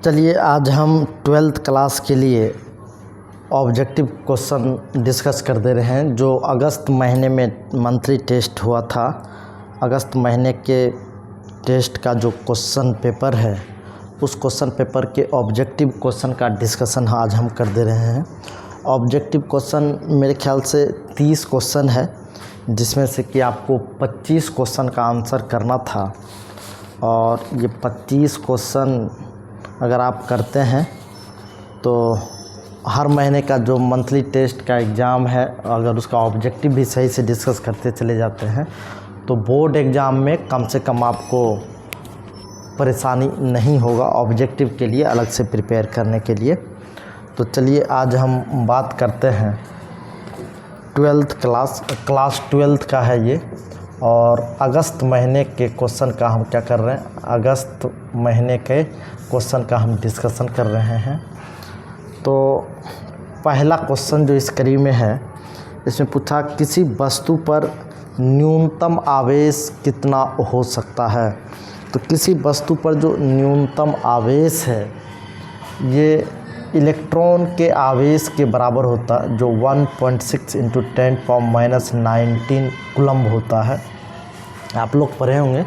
चलिए आज हम 12th क्लास के लिए ऑब्जेक्टिव क्वेश्चन डिस्कस कर दे रहे हैं। जो अगस्त महीने में मंथली टेस्ट हुआ था, अगस्त महीने के टेस्ट का जो क्वेश्चन पेपर है, उस क्वेश्चन पेपर के ऑब्जेक्टिव क्वेश्चन का डिस्कशन आज हम कर दे रहे हैं। ऑब्जेक्टिव क्वेश्चन मेरे ख्याल से 30 क्वेश्चन है, जिसमें से कि आपको 25 क्वेश्चन का आंसर करना था। और ये 25 क्वेश्चन अगर आप करते हैं तो हर महीने का जो मंथली टेस्ट का एग्ज़ाम है, अगर उसका ऑब्जेक्टिव भी सही से डिस्कस करते चले जाते हैं तो बोर्ड एग्ज़ाम में कम से कम आपको परेशानी नहीं होगा ऑब्जेक्टिव के लिए अलग से प्रिपेयर करने के लिए। तो चलिए आज हम बात करते हैं 12th क्लास 12th का है ये, और अगस्त महीने के क्वेश्चन का हम क्या कर रहे हैं, अगस्त महीने के क्वेश्चन का हम डिस्कशन कर रहे हैं। तो पहला क्वेश्चन जो इस कड़ी में है, इसमें पूछा किसी वस्तु पर न्यूनतम आवेश कितना हो सकता है। तो किसी वस्तु पर जो न्यूनतम आवेश है ये इलेक्ट्रॉन के आवेश के बराबर होता है, जो 1.6 × 10⁻⁻19 कूलम्ब होता है। आप लोग पढ़े होंगे,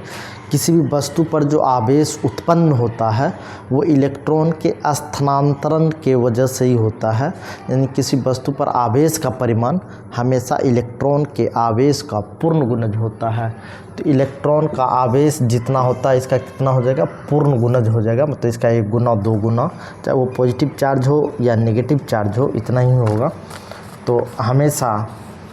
किसी भी वस्तु पर जो आवेश उत्पन्न होता है वो इलेक्ट्रॉन के स्थानांतरण के वजह से ही होता है। यानी किसी वस्तु पर आवेश का परिमाण हमेशा इलेक्ट्रॉन के आवेश का पूर्ण गुणज होता है। तो इलेक्ट्रॉन का आवेश जितना होता है इसका कितना हो जाएगा, पूर्ण गुणज हो जाएगा। मतलब इसका 1 गुना 2 गुना, चाहे वो पॉजिटिव चार्ज हो या नेगेटिव चार्ज हो, इतना ही होगा। तो हमेशा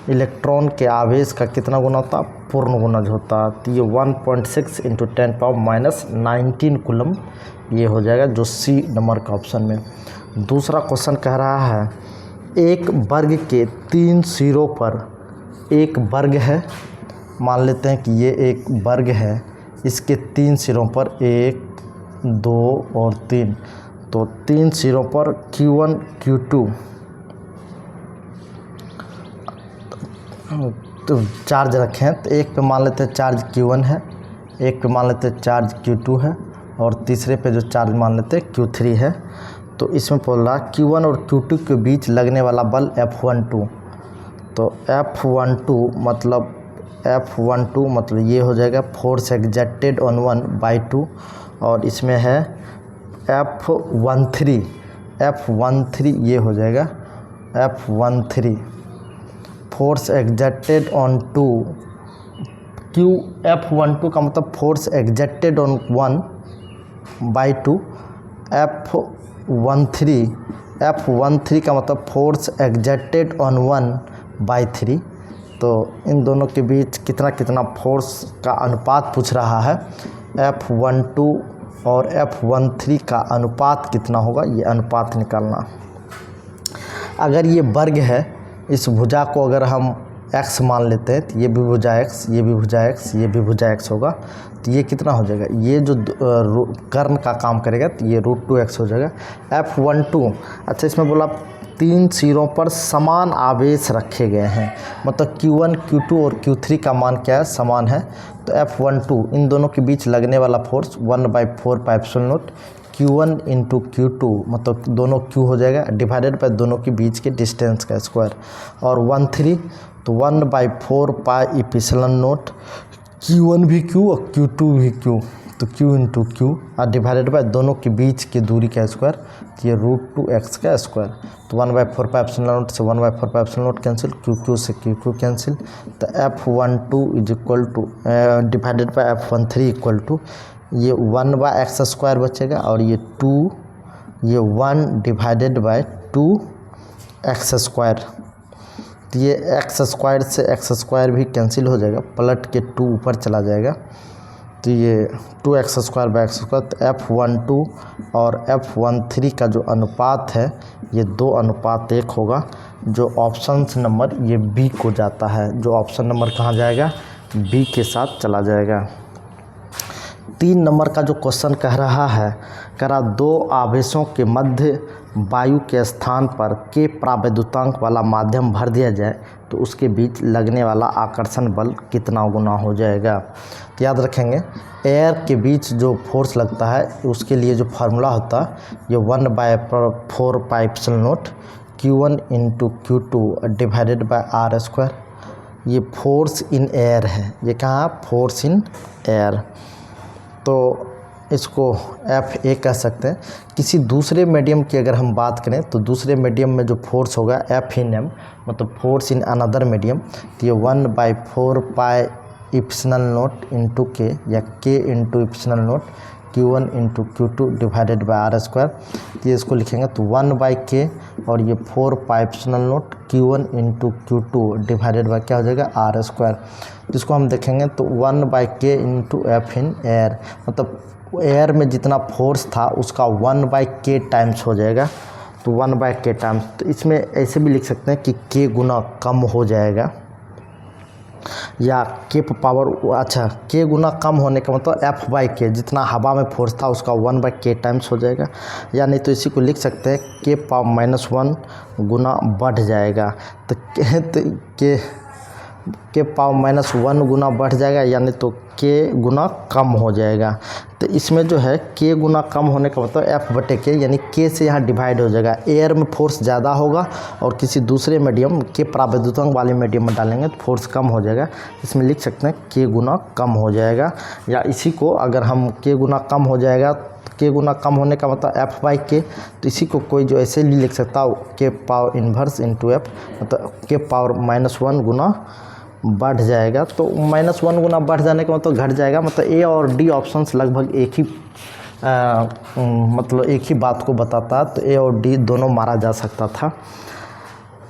इलेक्ट्रॉन के आवेश का कितना गुना होता है, पूर्ण गुणज होता है। तो ये 1.6 × 10⁻⁻19 कूलम्ब ये हो जाएगा, जो सी नंबर का ऑप्शन में। दूसरा क्वेश्चन कह रहा है एक वर्ग के 3 सिरों पर, एक वर्ग है, मान लेते हैं कि ये एक वर्ग है, इसके 3 सिरों पर 1, 2 और 3, तो 3 सिरों पर Q1 Q2 तो चार्ज रखें। तो एक पे मान लेते हैं चार्ज Q1 है, एक पे मान लेते हैं चार्ज Q2 है, और तीसरे पे जो चार्ज मान लेते हैं Q3 है। तो इसमें बोल रहा Q1 और Q2 के बीच लगने वाला बल F12। तो F12 मतलब ये हो जाएगा फोर्स एक्जर्टेड ऑन 1/2, और इसमें है F13 ये हो जाएगा F13 force exerted on 2। F12 का मतलब फोर्स एक्जर्टेड ऑन 1/2, F13 का मतलब फोर्स एक्जर्टेड ऑन 1/3। तो इन दोनों के बीच कितना कितना फोर्स का अनुपात पूछ रहा है। F12 और F13 का अनुपात कितना होगा, ये अनुपात निकालना। अगर ये वर्ग है, इस भुजा को अगर हम x मान लेते हैं तो ये भी भुजा x, ये भी भुजा x, ये भी भुजा x होगा। तो ये कितना हो जाएगा, ये जो कर्ण का काम करेगा तो ये √2x हो जाएगा। F12 अच्छा, इसमें बोला 3 सिरों पर समान आवेश रखे गए हैं, मतलब Q1 Q2 और Q3 का मान क्या है, समान है। तो F12 इन दोनों के बीच लगने वाला फोर्स 1/4πε0 Q1 × Q2, मतलब दोनों Q हो जाएगा, डिवाइडेड बाय दोनों के बीच के डिस्टेंस का स्क्वायर, और 13 तो 1/4πε0 Q1 भी Q और Q2 भी Q, तो Q × Q और डिवाइडेड बाय दोनों के बीच की दूरी का स्क्वायर, तो ये √2x का स्क्वायर। तो 1/4πε0 से 1/4πε0 कैंसिल, Q से Q कैंसिल। तो F12 divided by F13 equal to ये 1/x² बचेगा, और ये 2, ये 1 डिवाइडेड बाय 2x²। तो ये x² से x² भी कैंसिल हो जाएगा, पलट के 2 ऊपर चला जाएगा। तो ये 2x² तो F12 और F13 का जो अनुपात है ये 2:1 होगा, जो ऑप्शन नंबर ये बी को जाता है। जो ऑप्शन नंबर कहाँ जाएगा, बी के साथ चला जाएगा। 3 नंबर का जो क्वेश्चन कह रहा है, कह रहा 2 आवेशों के मध्य वायु के स्थान पर के प्रावैद्युतांक वाला माध्यम भर दिया जाए तो उसके बीच लगने वाला आकर्षण बल कितना गुना हो जाएगा। तो याद रखेंगे, एयर के बीच जो फोर्स लगता है उसके लिए जो फार्मूला होता है ये 1/4πε0 Q1 × Q2 divided by R square. ये फोर्स इन एयर है, ये कहाँ फोर्स इन एयर, तो इसको FA कह सकते हैं। किसी दूसरे मीडियम की अगर हम बात करें तो दूसरे मीडियम में जो फोर्स होगा F/m, मतलब फोर्स इन अनदर मीडियम, तो ये 1/4πε0 × K या K × ε0 Q1 × Q2 divided by R square. ये इसको लिखेंगे तो 1/K और ये 4πε0 Q1 × Q2 डिवाइडेड बाय क्या हो जाएगा R स्क्वायर। जिसको हम देखेंगे तो 1/K × F इन एयर, मतलब एयर में जितना फोर्स था उसका 1/K टाइम्स हो जाएगा, तो 1/K टाइम्स। तो इसमें ऐसे भी लिख सकते हैं कि K गुना कम हो जाएगा या K पावर, अच्छा K गुना कम होने का मतलब F/K, जितना हवा में फोर्स था उसका 1/K टाइम्स हो जाएगा। या नहीं तो इसी को लिख सकते हैं K पावर -1 गुना बढ़ जाएगा, तो K पावर -1 गुना बढ़ जाएगा, यानी तो K गुना कम हो जाएगा। तो इसमें जो है K गुना कम होने का मतलब F/K, यानी K से यहाँ डिवाइड हो जाएगा। एयर में फोर्स ज़्यादा होगा और किसी दूसरे मीडियम के प्रावैद्युतांक वाले मीडियम में डालेंगे तो फोर्स कम हो जाएगा। इसमें लिख सकते हैं K गुना कम हो जाएगा। या इसी को अगर हम K गुना कम हो जाएगा, K गुना कम होने का मतलब F/K, तो इसी को कोई जो ऐसे भी लिख सकता हो K पावर इन्वर्स × F, मतलब K पावर -1 गुना बढ़ जाएगा। तो -1 गुना बढ़ जाने का मतलब घट जाएगा, मतलब A और D ऑप्शंस लगभग एक ही मतलब एक ही बात को बताता है, तो A और D दोनों मारा जा सकता था।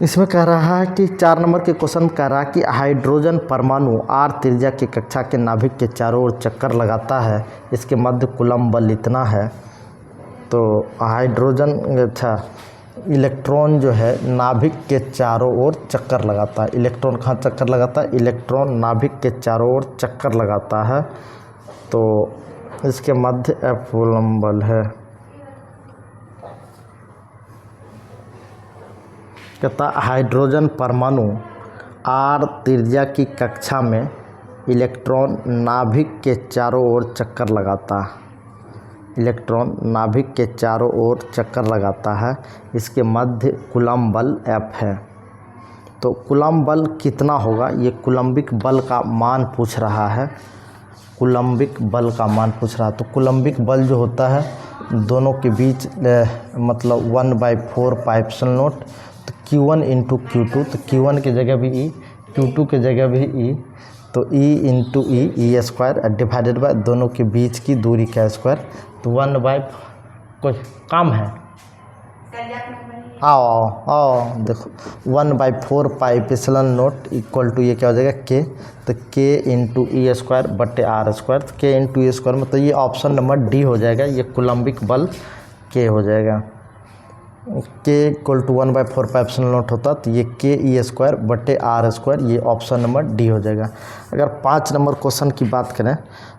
इसमें कह रहा है कि 4 नंबर के क्वेश्चन कह रहा है कि हाइड्रोजन परमाणु R त्रिज्या की कक्षा के नाभिक के चारों ओर चक्कर लगाता है, इसके मध्य कूलम्ब बल इतना है। तो हाइड्रोजन, अच्छा इलेक्ट्रॉन जो है नाभिक के चारों ओर चक्कर लगाता है। इलेक्ट्रॉन कहाँ चक्कर लगाता है? इलेक्ट्रॉन नाभिक के चारों ओर चक्कर लगाता है, तो इसके मध्य F कूलम्ब बल है। कहता हाइड्रोजन परमाणु R त्रिज्या की कक्षा में इलेक्ट्रॉन नाभिक के चारों ओर चक्कर लगाता है। इलेक्ट्रॉन नाभिक के चारों ओर चक्कर लगाता है, इसके मध्य कूलम्ब बल F है। तो कूलम्ब बल कितना होगा, ये कूलम्बिक बल का मान पूछ रहा है। कूलम्बिक बल का मान पूछ रहा है, तो कूलम्बिक बल जो होता है दोनों के बीच मतलब 1/4πε0, तो Q1 × Q2, तो Q1 की जगह भी E, Q2 की जगह भी E, तो E × E square divided by दोनों के बीच की दूरी का स्क्वायर, तो 1/ कुछ काम है, आओ देखो 1/4πε0 इक्वल टू ये क्या हो जाएगा K, तो K × E स्क्वायर बटे R स्क्वायर, तो K × E स्क्वायर में तो ये ऑप्शन नंबर D हो जाएगा, ये कूलम्बिक बल K हो जाएगा। K = 1/4πε0 होता तो ये K E स्क्वायर बटे R स्क्वायर, ये ऑप्शन नंबर D हो जाएगा। अगर 5 नंबर क्वेश्चन की बात करें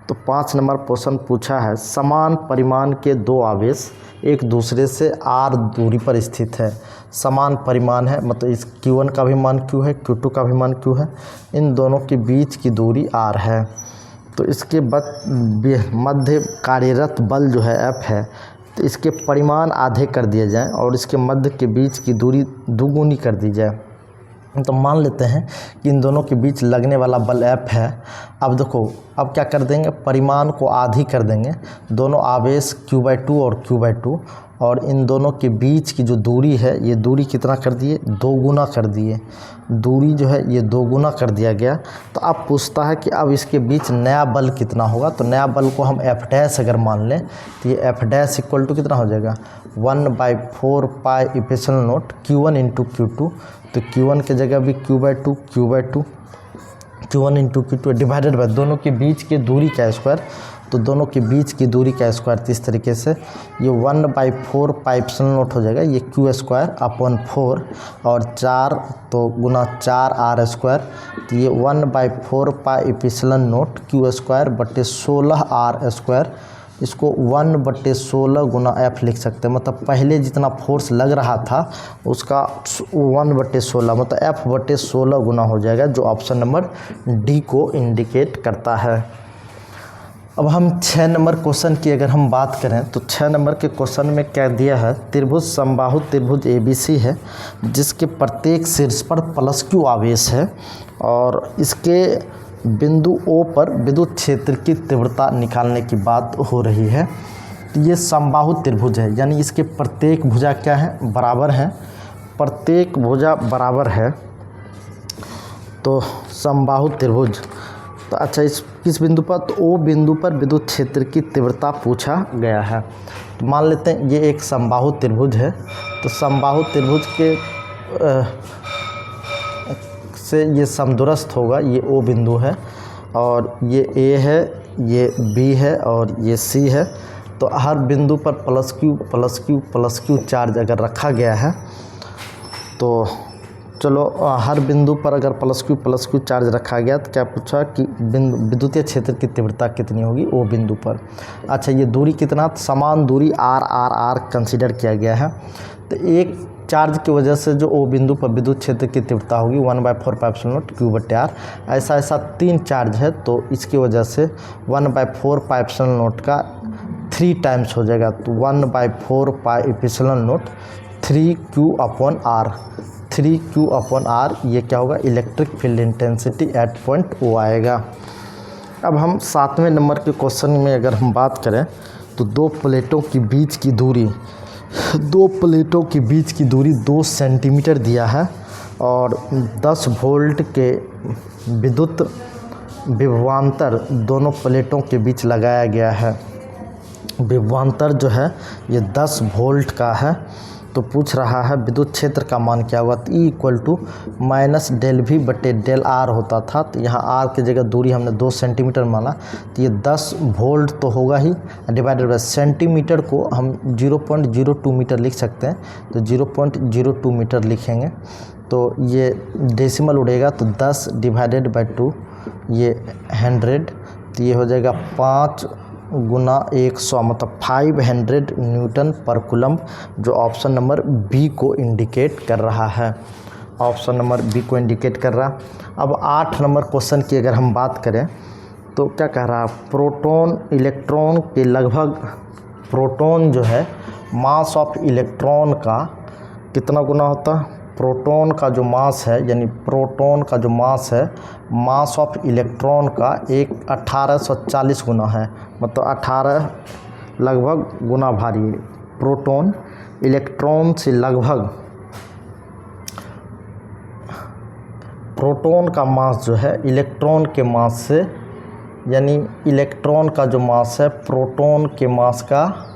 तो 5 नंबर क्वेश्चन पूछा है, समान परिमाण के दो आवेश एक दूसरे से R दूरी पर स्थित है। समान परिमाण है, मतलब इस Q1 का भी मान Q है, Q2 का भी मान Q है, इन दोनों के बीच की दूरी R है। तो इसके मध्य कार्यरत बल जो है F है, तो इसके परिमाण आधे कर दिए जाएं और इसके मध्य के बीच की दूरी दुगुनी कर दी जाए। तो मान लेते हैं कि इन दोनों के बीच लगने वाला बल F है। अब देखो, अब क्या कर देंगे, परिमाण को आधी कर देंगे, दोनों आवेश Q/2 और Q/2, और इन दोनों के बीच की जो दूरी है ये दूरी कितना कर दिए, 2 गुना कर दिए। दूरी जो है ये 2 गुना कर दिया गया। तो अब पूछता है कि अब इसके बीच नया बल कितना होगा, तो नया बल को हम F' अगर मान लें तो ये F' इक्वल टू कितना हो जाएगा, 1/4πε0 Q1 × Q2, तो Q1 की जगह भी Q/2 Q1 × Q2 divided by दोनों के बीच की दूरी का स्क्वायर, तो दोनों के बीच की दूरी का स्क्वायर, तो इस तरीके से ये 1/4πε0 हो जाएगा, ये Q²/4 और 4 तो गुना 4R स्क्वायर, तो ये 1/4πε0 Q² बटे 16R स्क्वायर, इसको 1/16 गुना F लिख सकते हैं। मतलब पहले जितना फोर्स लग रहा था उसका 1/16 मतलब F/16 गुना हो जाएगा, जो ऑप्शन नंबर डी को इंडिकेट करता है। अब हम 6 नंबर क्वेश्चन की अगर हम बात करें तो 6 नंबर के क्वेश्चन में क्या दिया है, त्रिभुज समबाहु त्रिभुज ABC है जिसके प्रत्येक शीर्ष पर +Q आवेश है और इसके बिंदु O पर विद्युत क्षेत्र की तीव्रता निकालने की बात हो रही है। तो ये समबाहु त्रिभुज है, यानी इसके प्रत्येक भुजा क्या है, बराबर हैं, प्रत्येक भुजा बराबर है। तो समबाहु त्रिभुज, तो अच्छा इस किस बिंदु पर, तो O बिंदु पर विद्युत क्षेत्र की तीव्रता पूछा गया है। तो मान लेते हैं ये एक समबाहु त्रिभुज है, तो समबाहु त्रिभुज के से ये समदूरस्थ होगा, ये O बिंदु है और ये A है, ये B है और ये C है। तो हर बिंदु पर +Q चार्ज अगर रखा गया है तो चलो हर बिंदु पर अगर +Q चार्ज रखा गया तो क्या पूछा कि विद्युतीय क्षेत्र की तीव्रता कितनी होगी O बिंदु पर। अच्छा ये दूरी कितना, समान दूरी r कंसीडर किया गया है। तो एक चार्ज की वजह से जो O बिंदु पर विद्युत क्षेत्र की तीव्रता होगी 1/4πε0 Q/r। ऐसा 3 चार्ज है तो इसकी वजह से 1/4πε0 का 3 टाइम्स हो जाएगा। तो 1/4πε0 3Q/r 3Q/r ये क्या होगा, electric field intensity at point O आएगा। अब हम 7वें नंबर के क्वेश्चन में अगर हम बात करें तो दो प्लेटों के बीच की दूरी 2 सेंटीमीटर दिया है और 10 वोल्ट के विद्युत विभवांतर दोनों प्लेटों के बीच लगाया गया है। विभवांतर जो है ये 10 वोल्ट का है। तो पूछ रहा है विद्युत क्षेत्र का मान क्या होगा, तो E = -ΔV/ΔR होता था। तो यहाँ R की जगह दूरी हमने 2 सेंटीमीटर माना, तो ये 10 वोल्ट तो होगा ही, डिवाइडेड बाय सेंटीमीटर को हम 0.02 मीटर लिख सकते हैं। तो 0.02 मीटर लिखेंगे तो ये डेसिमल उड़ेगा, तो 10 डिवाइडेड बाय 2 ये 100, तो ये हो जाएगा 5 गुना 100 मतलब 500 न्यूटन पर कूलम्ब, जो ऑप्शन नंबर बी को इंडिकेट कर रहा है। ऑप्शन नंबर बी को इंडिकेट कर रहा। अब 8 नंबर क्वेश्चन की अगर हम बात करें तो क्या कह रहा है, प्रोटॉन इलेक्ट्रॉन के लगभग, प्रोटॉन जो है मास ऑफ इलेक्ट्रॉन का कितना गुना होता है, प्रोटॉन का जो मास है, यानी प्रोटॉन का जो मास है मास ऑफ इलेक्ट्रॉन का 1840 गुना है, मतलब 18 लगभग गुना भारी है। प्रोटॉन इलेक्ट्रॉन से लगभग, प्रोटॉन का मास जो है इलेक्ट्रॉन के मास से, यानी इलेक्ट्रॉन का जो मास है प्रोटॉन के मास का,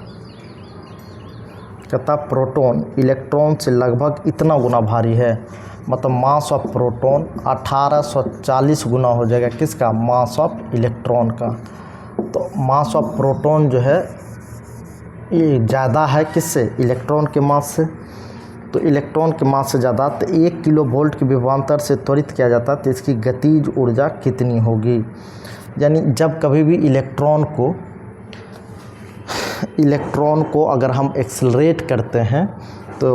कहता प्रोटॉन इलेक्ट्रॉन से लगभग इतना गुना भारी है, मतलब मास ऑफ प्रोटॉन 1840 गुना हो जाएगा किसका, मास ऑफ इलेक्ट्रॉन का। तो मास ऑफ प्रोटॉन जो है ये ज़्यादा है किससे, इलेक्ट्रॉन के मास से। तो इलेक्ट्रॉन के मास से ज़्यादा, तो 1 किलो वोल्ट के विभवांतर से त्वरित किया जाता है तो इसकी गतिज ऊर्जा कितनी होगी। यानी जब कभी भी इलेक्ट्रॉन को अगर हम एक्सेलरेट करते हैं तो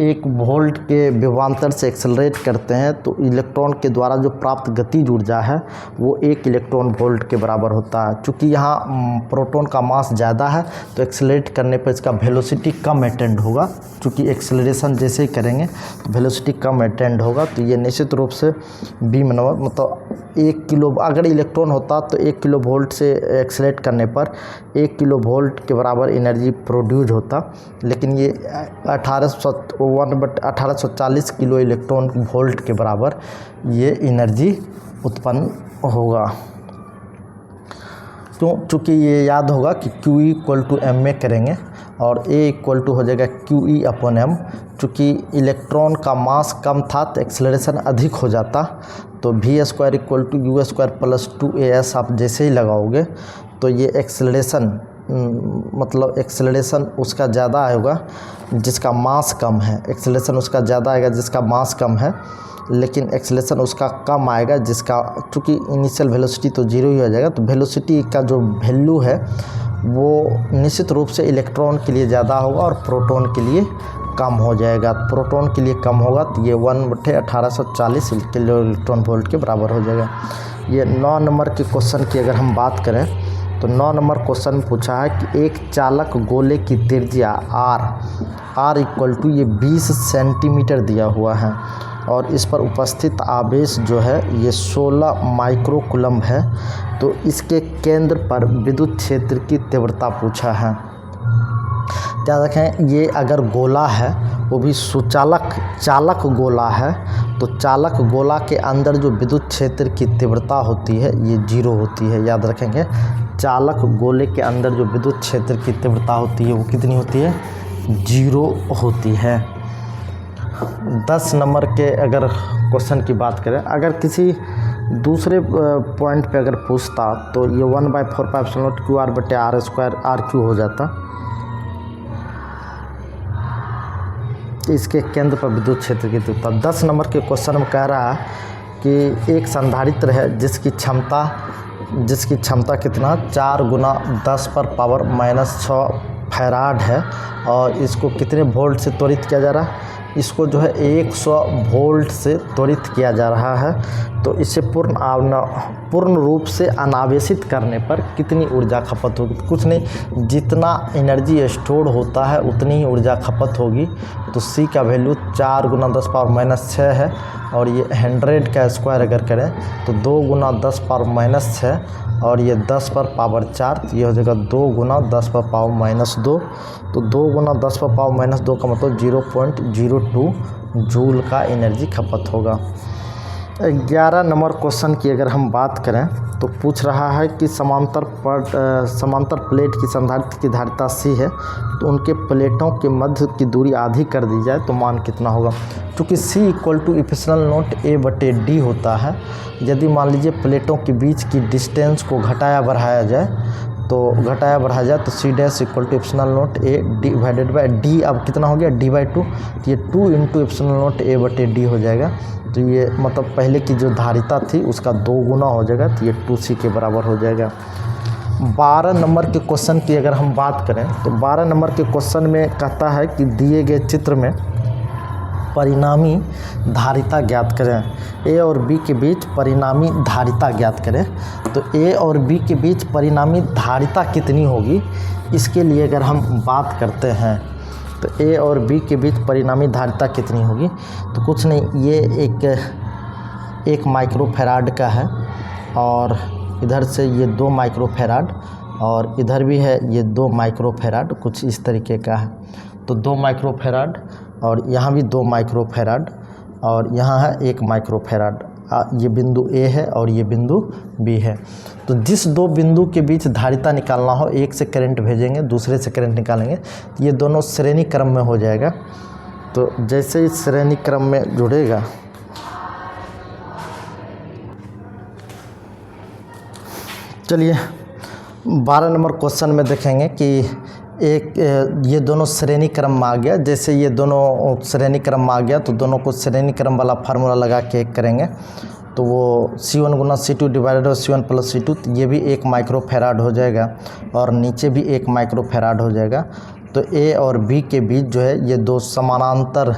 1 वोल्ट के विभवांतर से एक्सेलरेट करते हैं तो इलेक्ट्रॉन के द्वारा जो प्राप्त गतिज ऊर्जा है वो 1 इलेक्ट्रॉन वोल्ट के बराबर होता है। चूँकि यहाँ प्रोटॉन का मास ज़्यादा है तो एक्सेलरेट करने पर इसका वेलोसिटी कम अटेंड होगा, चूँकि एक्सेलरेशन जैसे ही करेंगे तो वेलोसिटी कम अटेंड होगा। तो ये निश्चित रूप से बी नंबर, मतलब 1 किलो, अगर इलेक्ट्रॉन होता तो 1 किलो वोल्ट से एक्सेलरेट करने पर 1 किलो वोल्ट के बराबर एनर्जी प्रोड्यूस होता, लेकिन ये 1840 किलो इलेक्ट्रॉन वोल्ट के बराबर ये एनर्जी उत्पन्न होगा। क्यों, चूँकि ये याद होगा कि QE = m में करेंगे और A = हो जाएगा QE/m। चूँकि इलेक्ट्रॉन का मास कम था तो एक्सेलरेशन अधिक हो जाता, तो V² = U² + 2AS आप जैसे ही लगाओगे तो ये एक्सेलरेशन, मतलब एक्सेलरेशन उसका ज़्यादा आएगा जिसका मास कम है, एक्सेलरेशन उसका ज़्यादा आएगा जिसका मास कम है, लेकिन एक्सेलरेशन उसका कम आएगा जिसका, चूँकि इनिशियल वेलोसिटी तो 0 ही हो जाएगा। तो वेलोसिटी का जो वैल्यू है वो निश्चित रूप से इलेक्ट्रॉन के लिए ज़्यादा होगा और प्रोटॉन के लिए कम हो जाएगा। प्रोटॉन के लिए कम होगा तो ये 1/1840 किलो इलेक्ट्रॉन वोल्ट के बराबर हो जाएगा। ये 9 नंबर के क्वेश्चन की अगर हम बात करें तो 9 नंबर क्वेश्चन में पूछा है कि एक चालक गोले की त्रिज्या r इक्वल टू ये 20 सेंटीमीटर दिया हुआ है और इस पर उपस्थित आवेश जो है ये 16 माइक्रोकूलम्ब है। तो इसके केंद्र पर विद्युत क्षेत्र की तीव्रता पूछा है। याद रखें, ये अगर गोला है वो भी चालक गोला है तो चालक गोला के अंदर जो विद्युत क्षेत्र की तीव्रता होती है ये 0 होती है। याद रखेंगे, चालक गोले के अंदर जो विद्युत क्षेत्र की तीव्रता होती है वो कितनी होती है? 0 होती है। 10 नंबर के अगर क्वेश्चन की बात करें, अगर किसी दूसरे पॉइंट पे अगर पूछता तो ये 1/4π QR/r² RQ हो जाता। इसके केंद्र पर विद्युत क्षेत्र की तीव्रता। 10 नंबर के क्वेश्चन में कह रहा है कि एक संधारित्र है जिसकी क्षमता कितना 4 × 10⁻⁻6 फैराड है और इसको कितने वोल्ट से त्वरित किया जा रहा है? इसको जो है 100 वोल्ट से त्वरित किया जा रहा है। तो इसे पूर्ण रूप से अनावेशित करने पर कितनी ऊर्जा खपत होगी? कुछ नहीं, जितना एनर्जी स्टोर होता है उतनी ही ऊर्जा खपत होगी। तो सी का वैल्यू 4 × 10⁻⁻6 है और ये 100 का स्क्वायर अगर करें तो 2 × 10⁻⁻6 और ये 10⁻⁴ तो ये हो जाएगा 2 × 10⁻⁻2। तो 2 × 10⁻⁻2 का मतलब 0.02 जूल का एनर्जी खपत होगा। 11 नंबर क्वेश्चन की अगर हम बात करें तो पूछ रहा है कि समांतर प्लेट की संधारित्र की धारिता C है तो उनके प्लेटों के मध्य की दूरी आधी कर दी जाए तो मान कितना होगा? क्योंकि C = ε0A/d होता है। यदि मान लीजिए प्लेटों के बीच की डिस्टेंस को घटाया बढ़ाया जाए तो C डैश = ε0A/d। अब कितना हो गया? d/2। तो ये 2 × ε0A/d हो जाएगा। तो ये मतलब पहले की जो धारिता थी उसका 2 गुना हो जाएगा तो ये 2C के बराबर हो जाएगा। 12 नंबर के क्वेश्चन की अगर हम बात करें तो 12 नंबर के क्वेश्चन में कहता है कि दिए गए चित्र में परिणामी धारिता ज्ञात करें। ए और बी के बीच परिणामी धारिता ज्ञात करें। तो ए और बी के बीच परिणामी धारिता कितनी होगी, इसके लिए अगर हम बात करते हैं तो ए और बी के बीच परिणामी धारिता कितनी होगी? तो कुछ नहीं, ये एक माइक्रोफैराड का है और इधर से ये 2 माइक्रोफैराड और इधर भी है ये 2 माइक्रोफैराड, कुछ इस तरीके का है। तो 2 माइक्रोफैराड और यहाँ भी 2 माइक्रोफैराड और यहाँ है 1 माइक्रोफैराड। ये बिंदु ए है और ये बिंदु बी है। तो जिस 2 बिंदु के बीच धारिता निकालना हो, एक से करंट भेजेंगे दूसरे से करंट निकालेंगे, तो ये दोनों श्रेणी क्रम में हो जाएगा। तो जैसे ही श्रेणी क्रम में जुड़ेगा चलिए 12 नंबर क्वेश्चन में देखेंगे कि ये दोनों श्रेणी क्रम में आ गया। जैसे ये दोनों श्रेणी क्रम में आ गया तो दोनों को श्रेणी क्रम वाला फार्मूला लगा के करेंगे तो वो C1 × C2 / C1 + C2, तो ये भी 1 माइक्रोफैराड हो जाएगा और नीचे भी 1 माइक्रोफैराड हो जाएगा। तो ए और बी के बीच जो है ये 2 समानांतर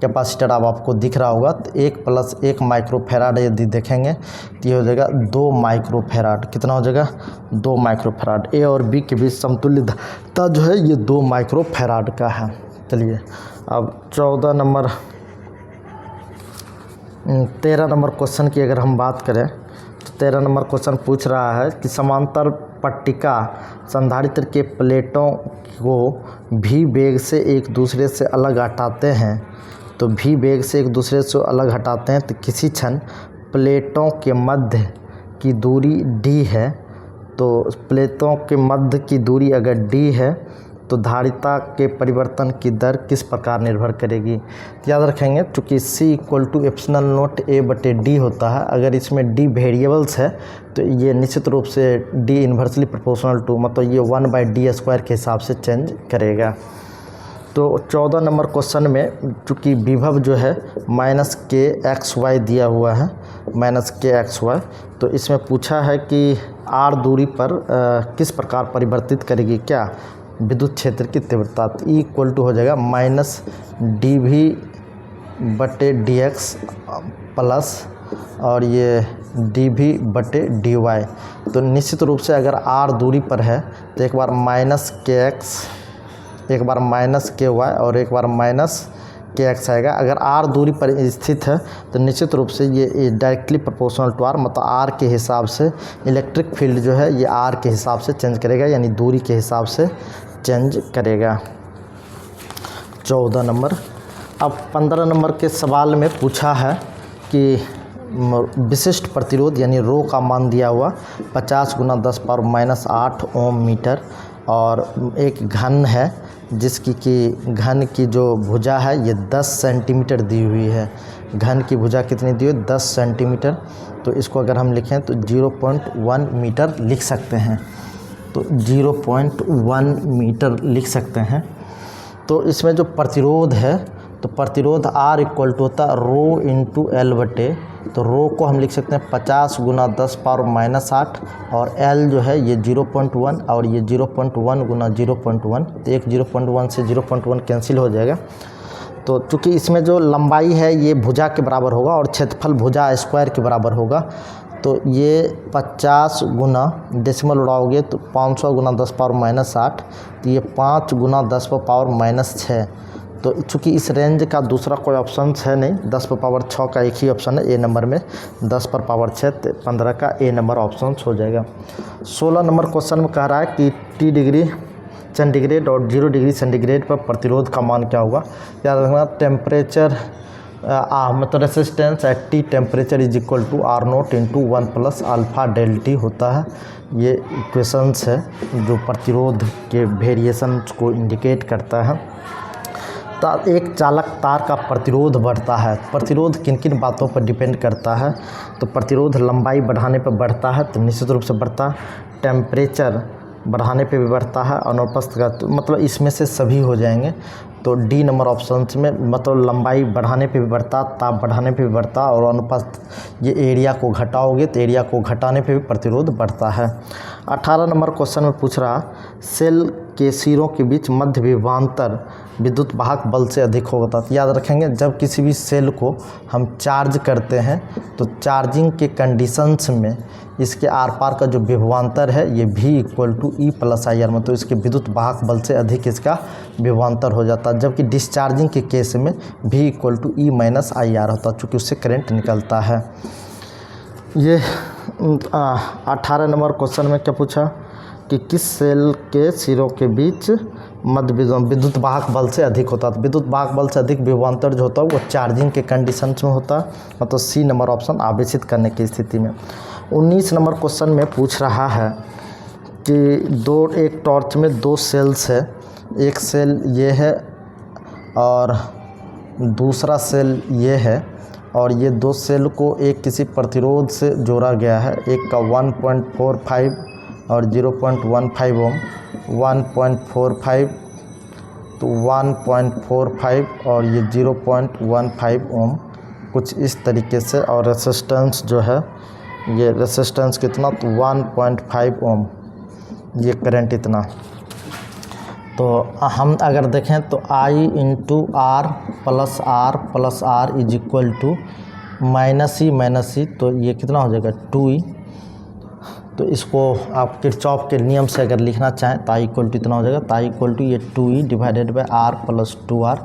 कैपेसिटर अब आपको दिख रहा होगा। तो 1 + 1 माइक्रोफैराड यदि देखेंगे तो ये हो जाएगा 2 माइक्रोफैराड। कितना हो जाएगा? 2 माइक्रोफैराड। ए और बी के बीच समतुल्य धारिता जो है ये 2 माइक्रोफैराड का है। चलिए अब 13 नंबर क्वेश्चन की अगर हम बात करें तो 13 नंबर क्वेश्चन पूछ रहा है कि समांतर पट्टिका संधारित्र के प्लेटों को भी वेग से एक दूसरे से अलग हटाते हैं। तो भी वेग से एक दूसरे से अलग हटाते हैं तो किसी क्षण प्लेटों के मध्य की दूरी d है। तो प्लेटों के मध्य की दूरी अगर d है तो धारिता के परिवर्तन की दर किस प्रकार निर्भर करेगी? याद रखेंगे चूँकि C = ε0A/d होता है। अगर इसमें d वेरिएबल्स है तो ये निश्चित रूप से d इन्वर्सली प्रोपोर्शनल टू मतलब ये 1/d² के हिसाब से चेंज करेगा। तो 14 नंबर क्वेश्चन में चूँकि विभव जो है -kxy दिया हुआ है, -kxy, तो इसमें पूछा है कि आर दूरी पर किस प्रकार परिवर्तित करेगी क्या विद्युत क्षेत्र की तीव्रता। तो ई इक्वल टू हो जाएगा माइनस डी वी बटे डी एक्स प्लस और ये डी वी बटे डी वाई। तो निश्चित रूप से अगर आर दूरी पर है तो एक बार माइनस के एक्स, एक बार माइनस के वाई और एक बार माइनस के एक्स आएगा। अगर आर दूरी पर स्थित है तो निश्चित रूप से ये डायरेक्टली प्रोपोर्शनल टू आर, मतलब आर के हिसाब से इलेक्ट्रिक फील्ड जो है ये आर के हिसाब से चेंज करेगा, यानी दूरी के हिसाब से चेंज करेगा। 14 नंबर। अब 15 नंबर के सवाल में पूछा है कि विशिष्ट प्रतिरोध यानी रो का मान दिया हुआ 50 × 10⁻⁸ ओम मीटर और एक घन है जिसकी कि घन की जो भुजा है ये 10 सेंटीमीटर दी हुई है। घन की भुजा कितनी दी हुई है 10 सेंटीमीटर। तो इसको अगर हम लिखें तो 0.1 मीटर लिख सकते हैं। तो 0.1 मीटर लिख सकते हैं। तो इसमें जो प्रतिरोध है तो प्रतिरोध R इक्वल टू होता है रो इंटू एल बटे, तो रो को हम लिख सकते हैं 50 × 10⁻⁸ और L जो है ये 0.1 और ये 0.1 × 0.1, तो एक 0.1 से 0.1 कैंसिल हो जाएगा। तो चूँकि इसमें जो लंबाई है ये भुजा के बराबर होगा और क्षेत्रफल भुजा स्क्वायर के बराबर होगा, तो ये 50 गुना डेसिमल उड़ाओगे तो 500 × 10⁻⁸, तो ये 5 × 10⁻⁶। तो चूँकि इस रेंज का दूसरा कोई ऑप्शन है नहीं, 10⁻6 का एक ही ऑप्शन है ए नंबर में, 10⁻6 15 का ए नंबर ऑप्शन हो जाएगा। 16 नंबर क्वेश्चन में कह रहा है कि T डिग्री सेंटीग्रेड और 0 डिग्री सेंटीग्रेड पर प्रतिरोध का मान क्या होगा। याद रखना टेम्परेचर मतलब resistance at T temperature is equal to R0 × 1 + α∆T होता है। ये इक्वेशंस है जो प्रतिरोध के वेरिएशन को इंडिकेट करता है। एक चालक तार का प्रतिरोध बढ़ता है। प्रतिरोध किन किन बातों पर डिपेंड करता है। तो प्रतिरोध लंबाई बढ़ाने पर बढ़ता है, तो निश्चित रूप से बढ़ता है। टेम्परेचर बढ़ाने पे भी बढ़ता है। अनुपस्थित का तो मतलब इसमें से सभी हो जाएंगे। तो डी नंबर ऑप्शन में मतलब लंबाई बढ़ाने पे भी बढ़ता, ताप बढ़ाने पे भी बढ़ता और अनुपस्थित ये एरिया को घटाओगे तो एरिया को घटाने पे भी प्रतिरोध बढ़ता है। 18 नंबर क्वेश्चन में पूछ रहा सेल के सिरों के बीच मध्य विभवांतर विद्युत वाहक बल से अधिक होता है। याद रखेंगे जब किसी भी सेल को हम चार्ज करते हैं तो चार्जिंग के कंडीशंस में इसके आर पार का जो विभवांतर है ये V = E + IR में, तो इसके विद्युत वाहक बल से अधिक इसका विभवांतर हो जाता है। जबकि डिस्चार्जिंग के केस में V = E - IR होता है, चूँकि उससे करंट निकलता है। ये 18 नंबर क्वेश्चन में क्या पूछा कि किस सेल के सिरों के बीच मध्य विद्युत वाहक बल से अधिक होता है। विद्युत वाहक बल से अधिक विभवांतर जो होता है वो चार्जिंग के कंडीशंस में होता है, मतलब सी नंबर ऑप्शन आवेशित करने की स्थिति में। 19 नंबर क्वेश्चन में पूछ रहा है कि एक टॉर्च में 2 सेल्स है, एक सेल ये है और दूसरा सेल ये है और ये 2 सेल को एक किसी प्रतिरोध से जोड़ा गया है। एक का 1.45 और 0.15 ओम, 1.45 तो 1.45 और ये 0.15 ओम, कुछ इस तरीके से। और रेसिस्टेंस जो है ये रेसिस्टेंस कितना तो 1.5 ओम, ये करंट इतना। तो हम अगर देखें तो I × R + R + R = -E, तो ये कितना हो जाएगा 2E। तो इसको आप किरचॉफ के नियम से अगर लिखना चाहें तो I = इतना हो जाएगा। तो I = ये 2E / R + 2R,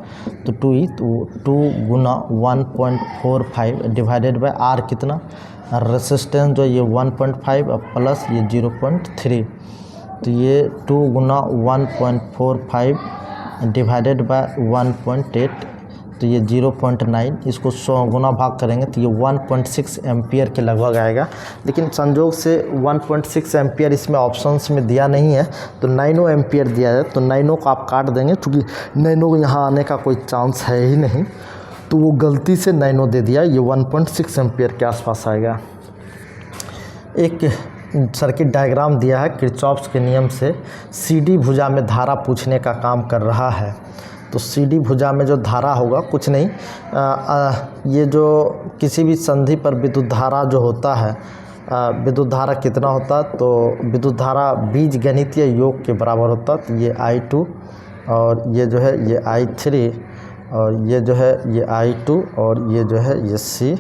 तो 2E तो 2 × 1.45 / R कितना रेसिस्टेंस जो ये 1.5 प्लस ये 0.3, तो ये 2 × 1.45 / 1.8, तो ये 0.9, इसको 100 गुना भाग करेंगे तो ये 1.6 एम्पियर के लगभग आएगा। लेकिन संजोग से 1.6 एम्पियर इसमें ऑप्शंस में दिया नहीं है, तो 9 एम्पियर दिया है। तो 9 को आप काट देंगे, क्योंकि 9 यहाँ आने का कोई चांस है ही नहीं, तो वो गलती से 9 दे दिया। ये 1.6 एम्पियर के आसपास आएगा। एक सर्किट डायग्राम दिया है किरचॉफ के नियम से। CD भुजा में धारा पूछने का काम कर रहा है। तो CD भुजा में जो धारा होगा कुछ नहीं, ये जो किसी भी संधि पर विद्युत धारा जो होता है विद्युत धारा कितना होता, तो विद्युत धारा बीज गणितीय योग के बराबर होता। तो ये I2 और ये जो है ये I3 और ये जो है ये I2 और ये जो है ये C।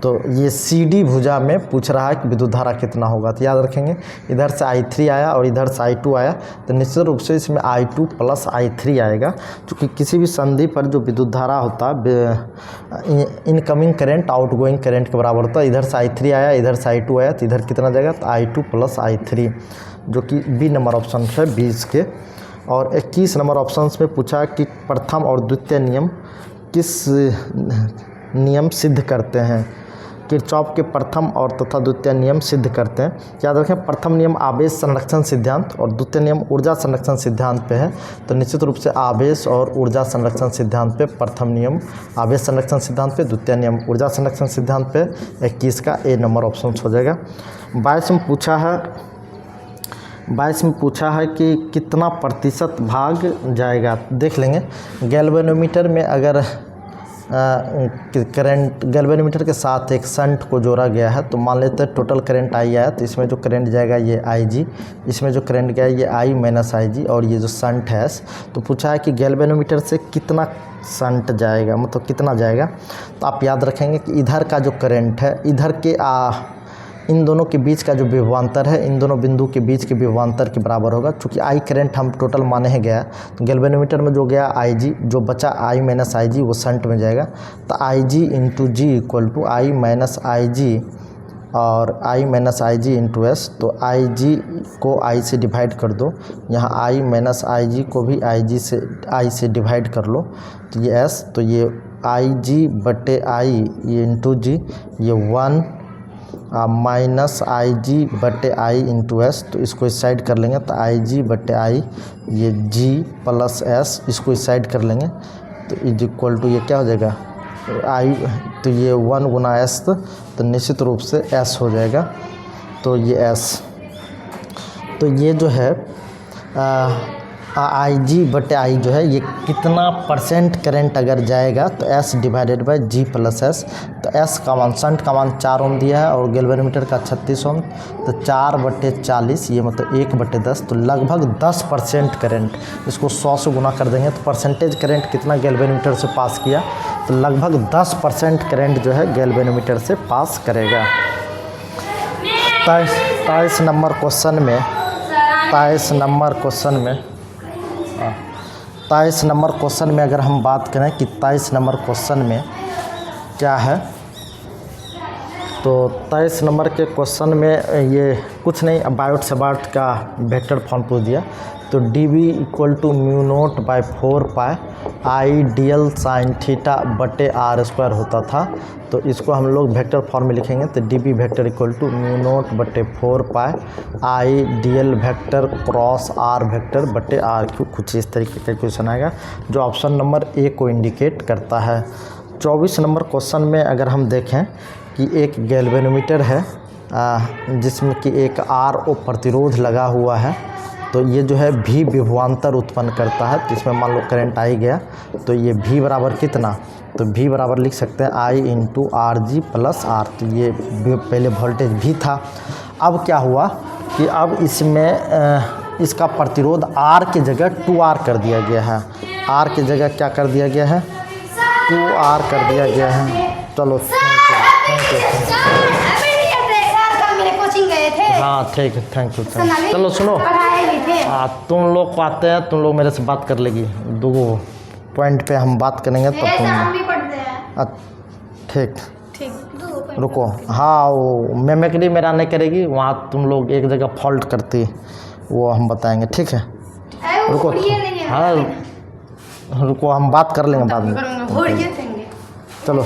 तो ये CD भुजा में पूछ रहा है कि विद्युत धारा कितना होगा। तो याद रखेंगे इधर से I3 आया और इधर से I2 आया, तो निश्चित रूप से इसमें I2 प्लस I3 आएगा, क्योंकि किसी भी संधि पर जो विद्युत धारा होता है इनकमिंग करंट आउटगोइंग करंट के बराबर होता है। इधर से I3 आया, इधर से I2 आया, तो इधर कितना जाएगा, तो I2 प्लस I3, जो कि बी नंबर ऑप्शन है 20 के। और 21 नंबर ऑप्शन में पूछा कि प्रथम और द्वितीय नियम किस नियम सिद्ध करते हैं। किरचॉफ के प्रथम और तथा द्वितीय नियम सिद्ध करते हैं। याद रखें प्रथम नियम आवेश संरक्षण सिद्धांत और द्वितीय नियम ऊर्जा संरक्षण सिद्धांत पे है। तो निश्चित रूप से आवेश और ऊर्जा संरक्षण सिद्धांत पे प्रथम नियम आवेश संरक्षण सिद्धांत पे, द्वितीय नियम ऊर्जा संरक्षण सिद्धांत पे। 21 का ए नंबर ऑप्शन हो जाएगा। 22 में पूछा है कि कितना प्रतिशत भाग जाएगा, देख लेंगे। गैल्वेनोमीटर में अगर करंट गैल्वेनोमीटर के साथ एक शंट को जोड़ा गया है, तो मान लेते हैं टोटल करंट I आया, तो इसमें जो करंट जाएगा ये IG, इसमें जो करंट गया ये I माइनस IG, और ये जो शंट है। तो पूछा है कि गैल्वेनोमीटर से कितना शंट जाएगा, मतलब कितना जाएगा। तो आप याद रखेंगे कि इधर का जो करंट है, इधर के इन दोनों के बीच का जो विभवांतर है, इन दोनों बिंदु के बीच के विभवांतर के बराबर होगा। क्योंकि I करंट हम टोटल माने हैं गया, तो गैल्वेनोमीटर में जो गया IG, जो बचा I माइनस IG वो शंट में जाएगा। तो IG into G equal to I minus IG और I minus IG into S. तो IG को I से डिवाइड कर दो, यहाँ I माइनस IG को भी I से डिवाइड कर लो, तो ये S, तो ये IG बटे I ये इंटू जी, ये 1 माइनस IG बटे I इंटू एस। तो इसको इस साइड कर लेंगे, तो IG बटे I ये G प्लस S, इसको इस साइड कर लेंगे, तो इज इक्वल टू ये क्या हो जाएगा I, तो ये 1 गुना S, तो निश्चित रूप से S हो जाएगा। तो ये S, तो ये जो है IG बटे I जो है ये कितना परसेंट करंट अगर जाएगा, तो S divided by G plus S। तो S का मान, शंट का मान 4 ओम दिया है और गैल्वेनोमीटर का 36 ओम, तो 4 बटे 40 ये मतलब 1 बटे 10, तो लगभग 10% करंट। इसको 100 से गुना कर देंगे तो परसेंटेज करंट कितना गैल्वेनोमीटर से पास किया, तो लगभग 10% करंट जो है गैल्वेनोमीटर से पास करेगा। 23 नंबर क्वेश्चन में 23 नंबर क्वेश्चन में अगर हम बात करें कि 23 नंबर क्वेश्चन में क्या है, तो 23 नंबर के क्वेश्चन में ये कुछ नहीं, बायोट सेबार्ट का वेक्टर फॉर्म पूछ दिया। तो dv equal to mu naught by 4 pi I dl sine theta बटे r स्क्वायर होता था। तो इसको हम लोग वेक्टर फॉर्म में लिखेंगे, तो dv vector equal to mu naught बटे 4 pi I dl vector cross r vector बटे r क्यूब। कुछ इस तरीके का क्वेश्चन आएगा जो ऑप्शन नंबर ए को इंडिकेट करता है। 24 नंबर क्वेश्चन में अगर हम देखें कि एक गैल्वेनोमीटर है जिसमें कि एक RO प्रतिरोध लगा हुआ है, तो ये जो है V विभवांतर उत्पन्न करता है। तो इसमें मान लो करंट आई गया, तो ये V बराबर कितना, तो V बराबर लिख सकते हैं I into RG plus R। तो ये पहले वोल्टेज V था। अब क्या हुआ कि अब इसमें इसका प्रतिरोध R की जगह 2R कर दिया गया है। R की जगह क्या कर दिया गया है, 2R कर दिया गया है। चलो थैंक यू। हाँ ठीक है, थैंक यू। चलो सुनो, तुम लोग को आते हैं, तुम लोग मेरे से बात कर लेगी, 2 पॉइंट पे हम बात करेंगे तब तुम ठीक रुको। हाँ वो मेमेकरी मेरा नहीं करेगी, वहाँ तुम लोग एक जगह फॉल्ट करती, वो हम बताएंगे, ठीक है। रुको, हाँ रुको, हम बात कर लेंगे बाद में। चलो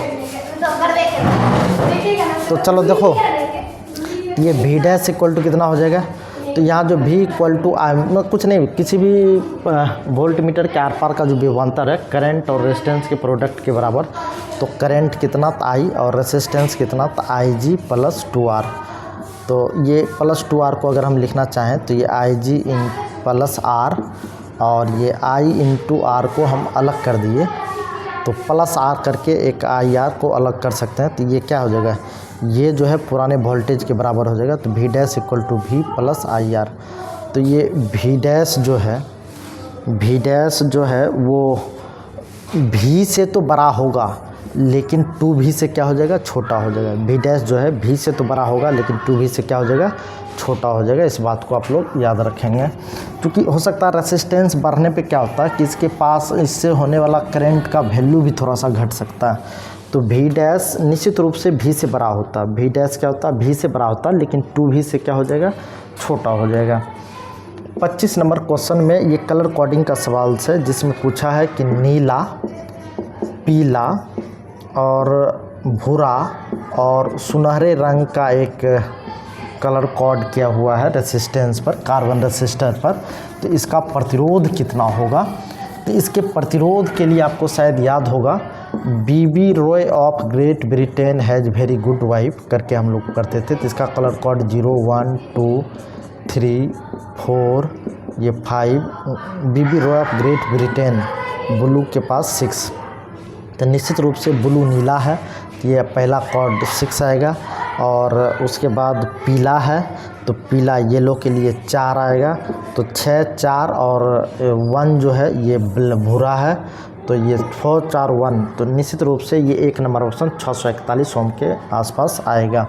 तो चलो देखो, ये V डैश इक्वल टू कितना हो जाएगा, तो यहाँ जो V इक्वल टू कुछ नहीं, किसी भी वोल्ट मीटर के आर पार का जो विभवांतर है करंट और रेजिस्टेंस के प्रोडक्ट के बराबर। तो करंट कितना, तो I, और रेजिस्टेंस कितना, तो IG प्लस 2R। तो ये प्लस 2R को अगर हम लिखना चाहें तो ये IG इन प्लस R, और ये I इंटू R को हम अलग कर दिए, तो प्लस R करके एक IR को अलग कर सकते हैं। तो ये क्या हो जाएगा, ये जो है पुराने वोल्टेज के बराबर हो जाएगा, तो V dash equal to V plus IR। तो ये V डैश जो है वो V से तो बड़ा होगा लेकिन 2V से क्या हो जाएगा, छोटा हो जाएगा। V डैश जो है V से तो बड़ा होगा लेकिन 2V से क्या हो जाएगा, छोटा हो जाएगा। इस बात को आप लोग याद रखेंगे, क्योंकि हो सकता है रेसिस्टेंस बढ़ने पे क्या होता है कि इसके पास इससे होने वाला करंट का वैल्यू भी थोड़ा सा घट सकता है। तो V डैश निश्चित रूप से V से बड़ा होता है। V डैश क्या होता है, V से बड़ा होता है लेकिन 2V से क्या हो जाएगा, छोटा हो जाएगा। 25 नंबर क्वेश्चन में ये कलर कोडिंग का सवाल है, जिसमें पूछा है कि नीला, पीला और भूरा और सुनहरे रंग का एक कलर कोड किया हुआ है रेसिस्टेंस पर, कार्बन रेसिस्टर पर। तो इसका प्रतिरोध कितना होगा। तो इसके प्रतिरोध के लिए आपको शायद याद होगा, B B Roy of Great Britain has very good wife करके हम लोग करते थे। तो इसका कलर कोड 0 1 2 3 4 ये 5। B B Roy of Great Britain blue के पास 6। तो निश्चित रूप से ब्लू नीला है, ये पहला कोड 6 आएगा। और उसके बाद पीला है, तो पीला येलो के लिए 4 आएगा, तो 6 4 और 1 जो है ये भूरा है, तो ये 4 4 1। तो निश्चित रूप से ये 1 नंबर ऑप्शन 641 ओम के आसपास आएगा।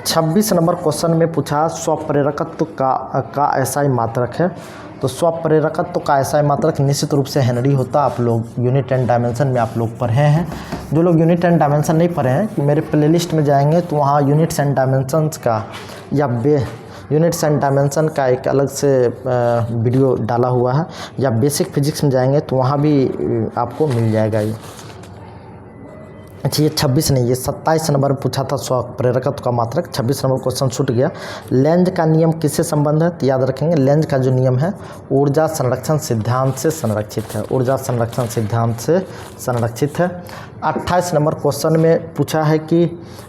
26 नंबर क्वेश्चन में पूछा स्वप्रेरकत्व का एसआई मात्रक है। तो स्वप्रेरकत्व का एसआई मात्रक निश्चित रूप से हेनरी होता। आप लोग यूनिट एंड डायमेंशन में आप लोग पढ़े हैं। जो लोग यूनिट एंड डायमेंशन नहीं पढ़े हैं, कि मेरे प्लेलिस्ट में जाएंगे तो वहाँ यूनिट्स एंड डायमेंशंस का या यूनिट्स एंड डायमेंशन का एक अलग से वीडियो डाला हुआ है, या बेसिक फिजिक्स में जाएंगे तो वहाँ भी आपको मिल जाएगा ये। अच्छा, ये 26 नहीं, ये 27 नंबर पूछा था स्वप्रेरकत्व का मात्रक। 26 नंबर क्वेश्चन छूट गया। लेंज का नियम किससे संबंध है, तो याद रखेंगे लेंज का जो नियम है ऊर्जा संरक्षण सिद्धांत से संरक्षित है। ऊर्जा संरक्षण सिद्धांत से संरक्षित है। 28 नंबर क्वेश्चन में पूछा है कि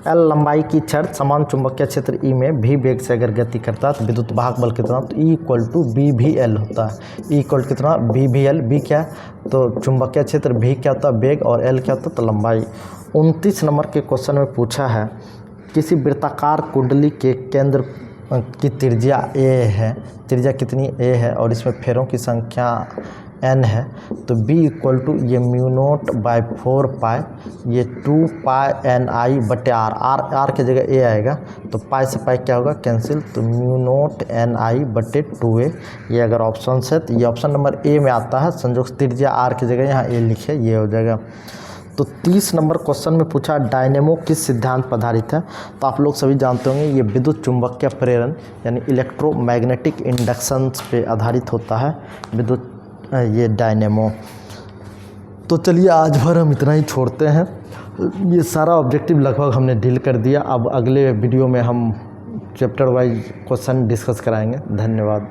एल लंबाई की छड़ समान चुंबकीय क्षेत्र ई में भी वेग से अगर गति करता है तो विद्युत वाहक बल कितना, तो ई इक्वल टू BVL होता है। ई इक्वल कितना, BVL। बी क्या है, तो चुंबकीय क्षेत्र, भी क्या होता है वेग, और एल क्या होता है, तो लंबाई। 29 नंबर के क्वेश्चन में पूछा है किसी वृत्ताकार कुंडली के केंद्र की त्रिज्या A है, त्रिज्या कितनी A है, और इसमें फेरों की संख्या N है। तो B इक्वल टू ये μ0/4 पाई, ये 2 पाई NI बटे R। R की जगह A आएगा, तो पाई से पाई क्या होगा, कैंसिल, तो μ0 NI बटे 2A। ये अगर ऑप्शन है तो ये ऑप्शन नंबर A में आता है। संयोग त्रिज्या R की जगह यहाँ A लिखे, ये हो जाएगा। तो 30 नंबर क्वेश्चन में पूछा डायनेमो किस सिद्धांत पर आधारित है। तो आप लोग सभी जानते होंगे ये विद्युत चुंबकीय प्रेरण यानी इलेक्ट्रोमैग्नेटिक इंडक्शंस पे आधारित होता है विद्युत ये डायनेमो। तो चलिए आज भर हम इतना ही छोड़ते हैं। ये सारा ऑब्जेक्टिव लगभग हमने डील कर दिया। अब अगले वीडियो में हम चैप्टर वाइज क्वेश्चन डिस्कस कराएंगे। धन्यवाद।